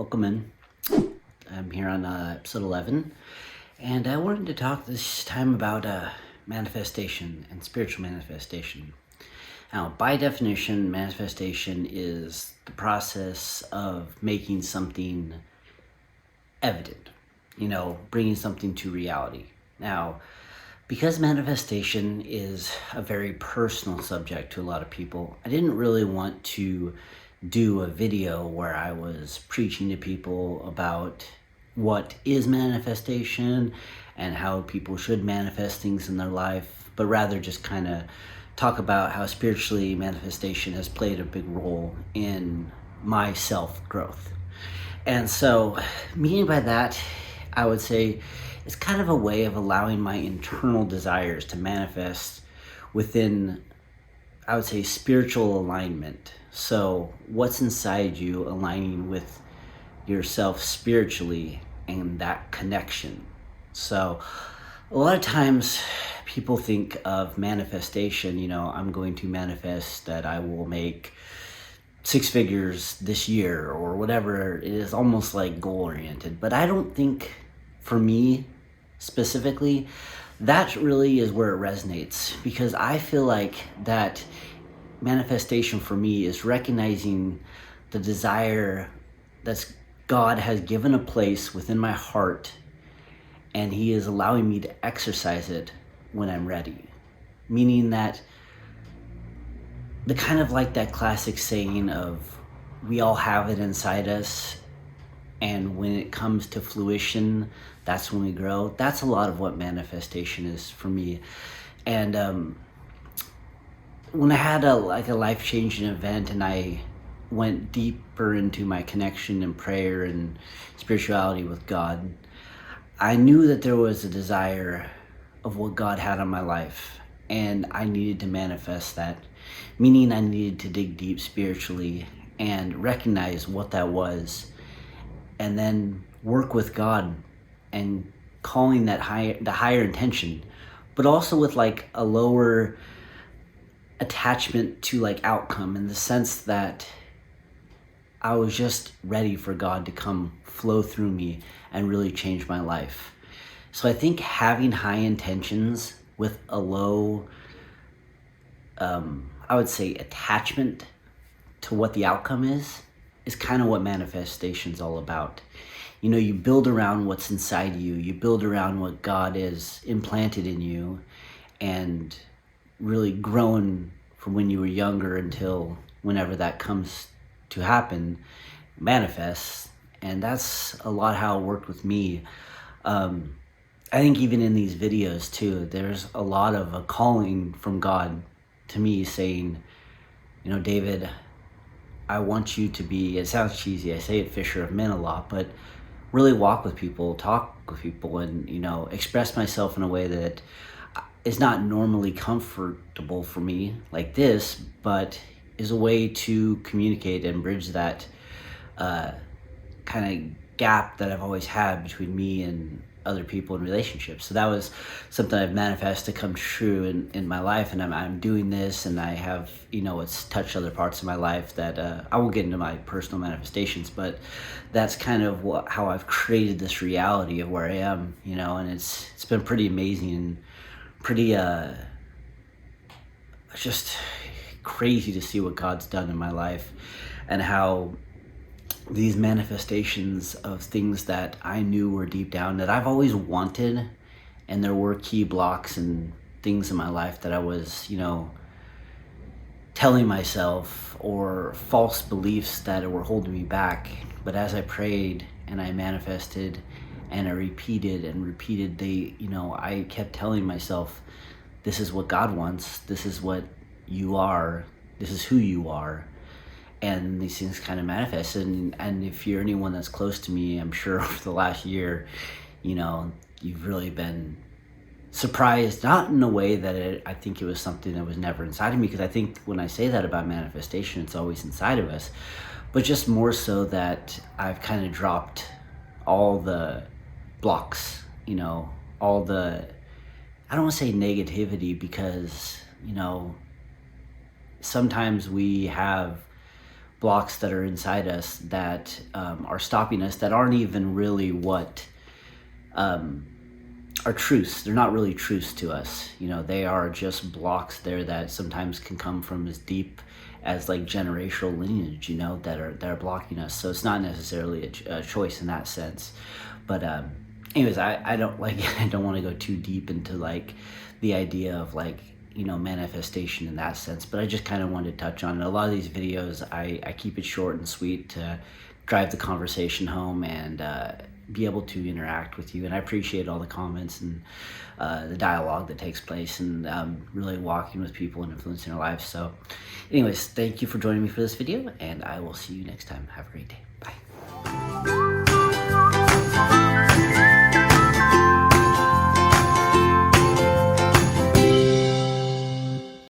welcome in. I'm here on episode 11, and I wanted to talk this time about manifestation and spiritual manifestation. Now, by definition, manifestation is the process of making something evident, bringing something to reality. Now, because manifestation is a very personal subject to a lot of people, I didn't really want to do a video where I was preaching to people about what is manifestation and how people should manifest things in their life, but rather just kind of talk about how spiritually manifestation has played a big role in my self-growth. And so, meaning by that, I would say it's kind of a way of allowing my internal desires to manifest within, I would say, spiritual alignment. So what's inside you aligning with yourself spiritually and that connection. So a lot of times people think of manifestation, I'm going to manifest that I will make 6 figures this year or whatever. It is almost like goal oriented, but I don't think, for me specifically, that really is where it resonates, because I feel like that manifestation for me is recognizing the desire that God has given a place within my heart, and He is allowing me to exercise it when I'm ready. Meaning that the kind of like that classic saying of we all have it inside us, and when it comes to fruition, that's when we grow. That's a lot of what manifestation is for me. And when I had a life-changing event and I went deeper into my connection and prayer and spirituality with God, I knew that there was a desire of what God had on my life, and I needed to manifest that. Meaning I needed to dig deep spiritually and recognize what that was, and then work with God and calling that the higher intention, but also with like a lower attachment to like outcome, in the sense that I was just ready for God to come flow through me and really change my life. So I think having high intentions with a low, I would say, attachment to what the outcome is kind of what manifestation's all about. You build around what's inside you. You build around what God is implanted in you, and really grown from when you were younger until whenever that comes to happen, manifests. And that's a lot how it worked with me. I think even in these videos too, there's a lot of a calling from God to me saying, David, I want you to be, it sounds cheesy, I say it, fisher of men a lot, but really walk with people, talk with people, and, express myself in a way that is not normally comfortable for me like this, but is a way to communicate and bridge that kind of gap that I've always had between me and other people in relationships. So that was something I've manifested to come true in my life, and I'm doing this, and I have, it's touched other parts of my life that I won't get into my personal manifestations, but that's kind of how I've created this reality of where I am, and it's been pretty amazing and pretty just crazy to see what God's done in my life, and how these manifestations of things that I knew were deep down that I've always wanted, and there were key blocks and things in my life that I was, telling myself, or false beliefs that were holding me back. But as I prayed and I manifested and I repeated and repeated, I kept telling myself, this is what God wants, this is what you are, this is who you are. And these things kind of manifest. And if you're anyone that's close to me, I'm sure over the last year, you've really been surprised, not in a way that I think it was something that was never inside of me, because I think when I say that about manifestation, it's always inside of us, but just more so that I've kind of dropped all the blocks, all the, I don't want to say negativity, because, sometimes we have blocks that are inside us that are stopping us, that aren't even really what are truths. They're not really truths to us. You know, they are just blocks there that sometimes can come from as deep as like generational lineage, you know, that are blocking us. So it's not necessarily a choice in that sense. But anyways, I don't like I don't want to go too deep into like the idea of like, you know, manifestation in that sense, but I just kind of wanted to touch on it. A lot of these videos, I keep it short and sweet to drive the conversation home and be able to interact with you. And I appreciate all the comments and the dialogue that takes place, and really walking with people and influencing their lives. So anyways, thank you for joining me for this video, and I will see you next time. Have a great day. Bye.